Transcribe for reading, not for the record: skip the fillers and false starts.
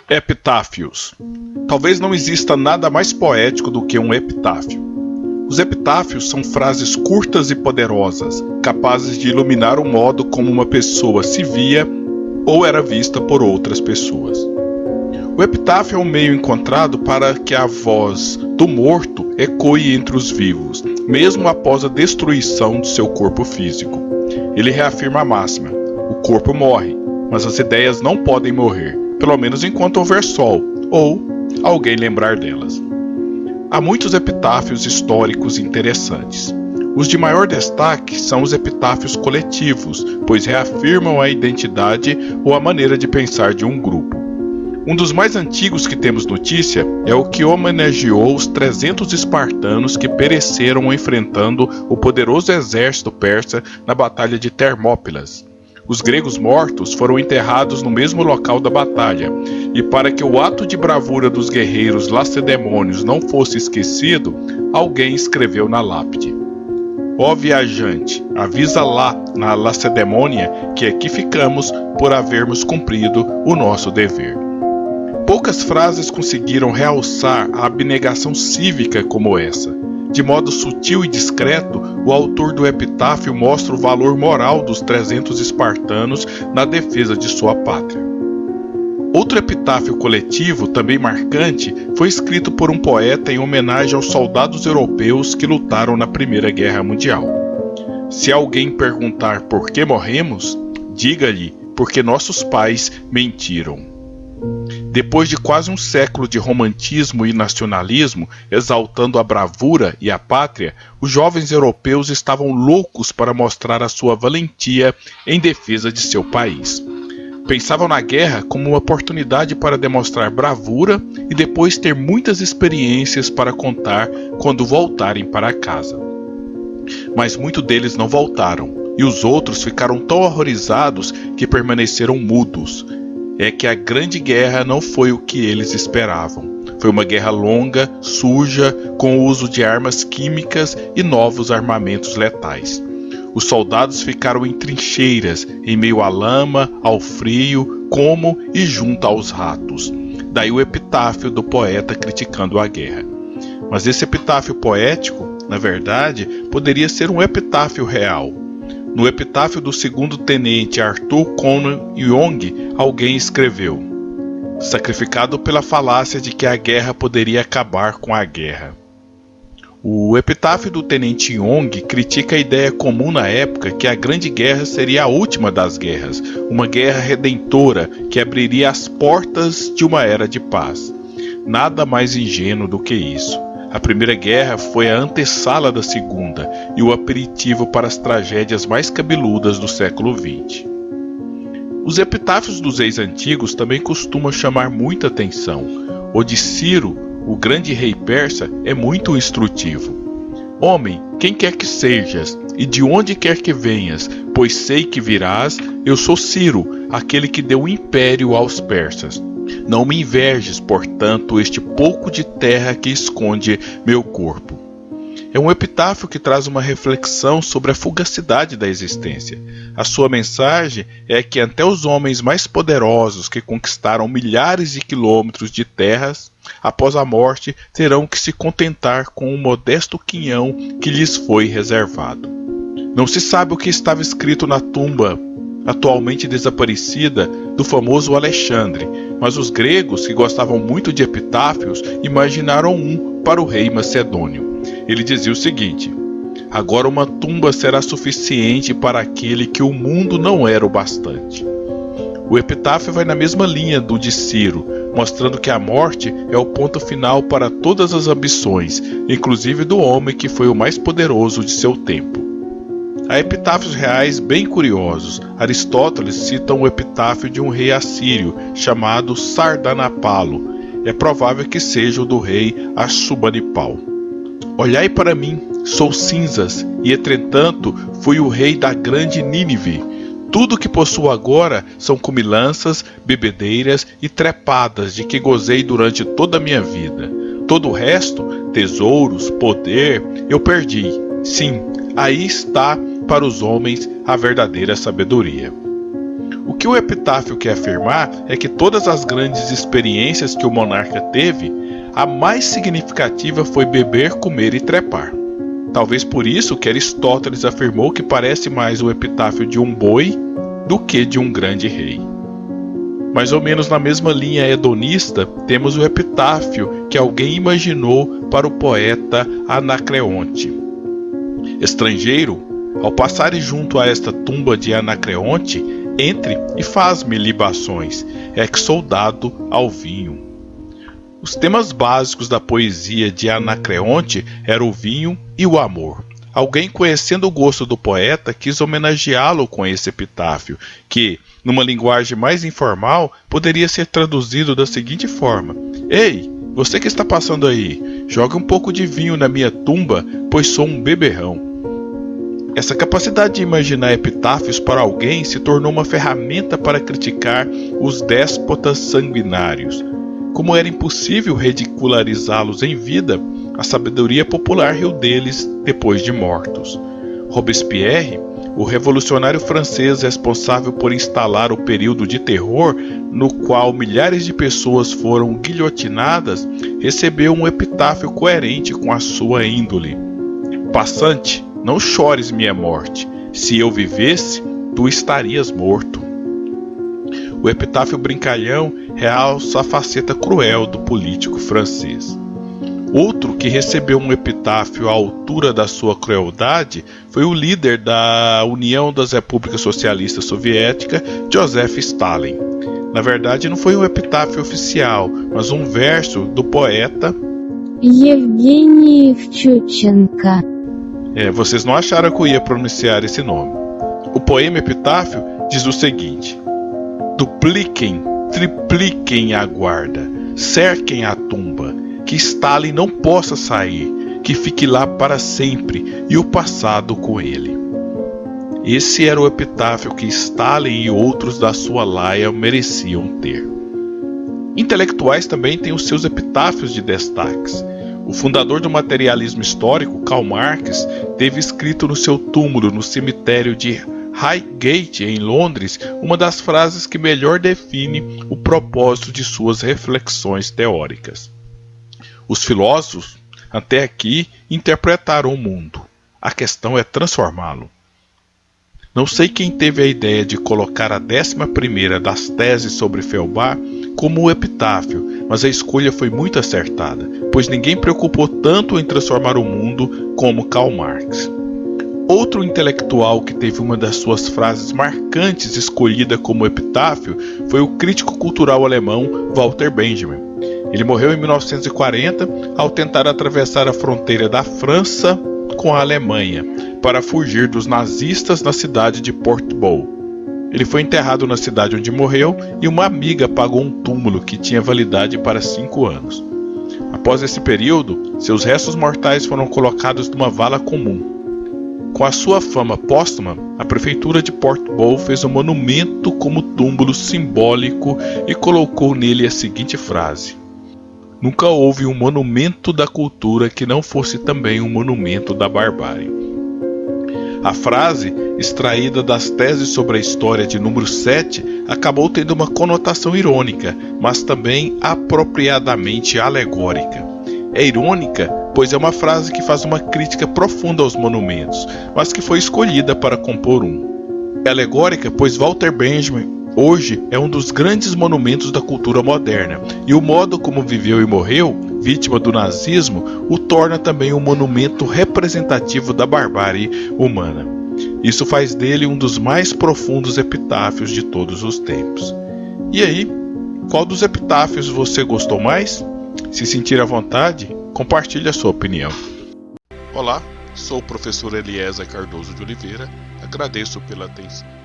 Epitáfios. Talvez não exista nada mais poético do que um epitáfio. Os epitáfios são frases curtas e poderosas, capazes de iluminar o modo como uma pessoa se via ou era vista por outras pessoas. O epitáfio é um meio encontrado para que a voz do morto ecoe entre os vivos, mesmo após a destruição de seu corpo físico. Ele reafirma a máxima: o corpo morre, mas as ideias não podem morrer, pelo menos enquanto houver sol, ou alguém lembrar delas. Há muitos epitáfios históricos interessantes. Os de maior destaque são os epitáfios coletivos, pois reafirmam a identidade ou a maneira de pensar de um grupo. Um dos mais antigos que temos notícia é o que homenageou os 300 espartanos que pereceram enfrentando o poderoso exército persa na Batalha de Termópilas. Os gregos mortos foram enterrados no mesmo local da batalha, e para que o ato de bravura dos guerreiros lacedemônios não fosse esquecido, alguém escreveu na lápide: ó viajante, avisa lá na Lacedemônia que aqui ficamos por havermos cumprido o nosso dever. Poucas frases conseguiram realçar a abnegação cívica como essa. De modo sutil e discreto, o autor do epitáfio mostra o valor moral dos 300 espartanos na defesa de sua pátria. Outro epitáfio coletivo, também marcante, foi escrito por um poeta em homenagem aos soldados europeus que lutaram na Primeira Guerra Mundial. Se alguém perguntar por que morremos, diga-lhe porque nossos pais mentiram. Depois de quase um século de romantismo e nacionalismo, exaltando a bravura e a pátria, os jovens europeus estavam loucos para mostrar a sua valentia em defesa de seu país. Pensavam na guerra como uma oportunidade para demonstrar bravura e depois ter muitas experiências para contar quando voltarem para casa. Mas muitos deles não voltaram, e os outros ficaram tão horrorizados que permaneceram mudos. É que a Grande Guerra não foi o que eles esperavam. Foi uma guerra longa, suja, com o uso de armas químicas e novos armamentos letais. Os soldados ficaram em trincheiras, em meio à lama, ao frio, como e junto aos ratos. Daí o epitáfio do poeta criticando a guerra. Mas esse epitáfio poético, na verdade, poderia ser um epitáfio real. No epitáfio do segundo tenente Arthur Conan Young, alguém escreveu: sacrificado pela falácia de que a guerra poderia acabar com a guerra. O epitáfio do tenente Young critica a ideia comum na época que a Grande Guerra seria a última das guerras, uma guerra redentora que abriria as portas de uma era de paz. Nada mais ingênuo do que isso. A Primeira Guerra foi a antessala da Segunda e o aperitivo para as tragédias mais cabeludas do século XX. Os epitáfios dos reis antigos também costumam chamar muita atenção. O de Ciro, o grande rei persa, é muito instrutivo. Homem, quem quer que sejas, e de onde quer que venhas, pois sei que virás, eu sou Ciro, aquele que deu o império aos persas. Não me invejes, portanto, este pouco de terra que esconde meu corpo. É um epitáfio que traz uma reflexão sobre a fugacidade da existência. A sua mensagem é que até os homens mais poderosos que conquistaram milhares de quilômetros de terras, após a morte, terão que se contentar com um modesto quinhão que lhes foi reservado. Não se sabe o que estava escrito na tumba atualmente desaparecida do famoso Alexandre, mas os gregos, que gostavam muito de epitáfios, imaginaram um para o rei macedônio. Ele dizia o seguinte: agora uma tumba será suficiente para aquele que o mundo não era o bastante. O epitáfio vai na mesma linha do de Ciro, mostrando que a morte é o ponto final para todas as ambições, inclusive do homem que foi o mais poderoso de seu tempo. Há epitáfios reais bem curiosos. Aristóteles cita um epitáfio de um rei assírio chamado Sardanapalo. É provável que seja o do rei Assurbanipal. Olhai para mim, sou cinzas, e entretanto fui o rei da grande Nínive. Tudo que possuo agora são comilanças, bebedeiras e trepadas de que gozei durante toda a minha vida. Todo o resto, tesouros, poder, eu perdi. Sim, aí está para os homens a verdadeira sabedoria. O que o epitáfio quer afirmar é que todas as grandes experiências que o monarca teve, a mais significativa foi beber, comer e trepar. Talvez por isso que Aristóteles afirmou que parece mais o epitáfio de um boi do que de um grande rei. Mais ou menos na mesma linha hedonista, temos o epitáfio que alguém imaginou para o poeta Anacreonte. Estrangeiro, ao passares junto a esta tumba de Anacreonte, entre e faz-me libações, ex-soldado ao vinho. Os temas básicos da poesia de Anacreonte eram o vinho e o amor. Alguém, conhecendo o gosto do poeta, quis homenageá-lo com esse epitáfio, que, numa linguagem mais informal, poderia ser traduzido da seguinte forma: Ei, você que está passando aí, jogue um pouco de vinho na minha tumba, pois sou um beberrão. Essa capacidade de imaginar epitáfios para alguém se tornou uma ferramenta para criticar os déspotas sanguinários. Como era impossível ridicularizá-los em vida, a sabedoria popular riu deles depois de mortos. Robespierre, o revolucionário francês responsável por instalar o período de terror no qual milhares de pessoas foram guilhotinadas, recebeu um epitáfio coerente com a sua índole. Passante, não chores minha morte. Se eu vivesse, tu estarias morto. O epitáfio brincalhão realça a faceta cruel do político francês. Outro que recebeu um epitáfio à altura da sua crueldade foi o líder da União das Repúblicas Socialistas Soviéticas, Joseph Stalin. Na verdade, não foi um epitáfio oficial, mas um verso do poeta Evgeny Evtuchenko. Vocês não acharam que eu ia pronunciar esse nome. O poema epitáfio diz o seguinte: dupliquem, tripliquem a guarda, cerquem a tumba, que Stalin não possa sair, que fique lá para sempre, e o passado com ele. Esse era o epitáfio que Stalin e outros da sua laia mereciam ter. Intelectuais também têm os seus epitáfios de destaques. O fundador do materialismo histórico, Karl Marx, teve escrito no seu túmulo no cemitério de Highgate, em Londres, uma das frases que melhor define o propósito de suas reflexões teóricas. Os filósofos, até aqui, interpretaram o mundo. A questão é transformá-lo. Não sei quem teve a ideia de colocar a 11ª das teses sobre Feuerbach como o epitáfio, mas a escolha foi muito acertada, pois ninguém preocupou tanto em transformar o mundo como Karl Marx. Outro intelectual que teve uma das suas frases marcantes escolhida como epitáfio foi o crítico cultural alemão Walter Benjamin. Ele morreu em 1940 ao tentar atravessar a fronteira da França com a Alemanha para fugir dos nazistas na cidade de Portbou. Ele foi enterrado na cidade onde morreu e uma amiga pagou um túmulo que tinha validade para 5 anos. Após esse período, seus restos mortais foram colocados numa vala comum. Com a sua fama póstuma, a prefeitura de Portbou fez um monumento como túmulo simbólico e colocou nele a seguinte frase: nunca houve um monumento da cultura que não fosse também um monumento da barbárie. A frase, extraída das teses sobre a história de número 7, acabou tendo uma conotação irônica, mas também apropriadamente alegórica. É irônica, pois é uma frase que faz uma crítica profunda aos monumentos, mas que foi escolhida para compor um. É alegórica, pois Walter Benjamin hoje é um dos grandes monumentos da cultura moderna, e o modo como viveu e morreu, vítima do nazismo, o torna também um monumento representativo da barbárie humana. Isso faz dele um dos mais profundos epitáfios de todos os tempos. E aí, qual dos epitáfios você gostou mais? Se sentir à vontade, compartilhe a sua opinião. Olá, sou o professor Eliezer Cardoso de Oliveira, agradeço pela atenção.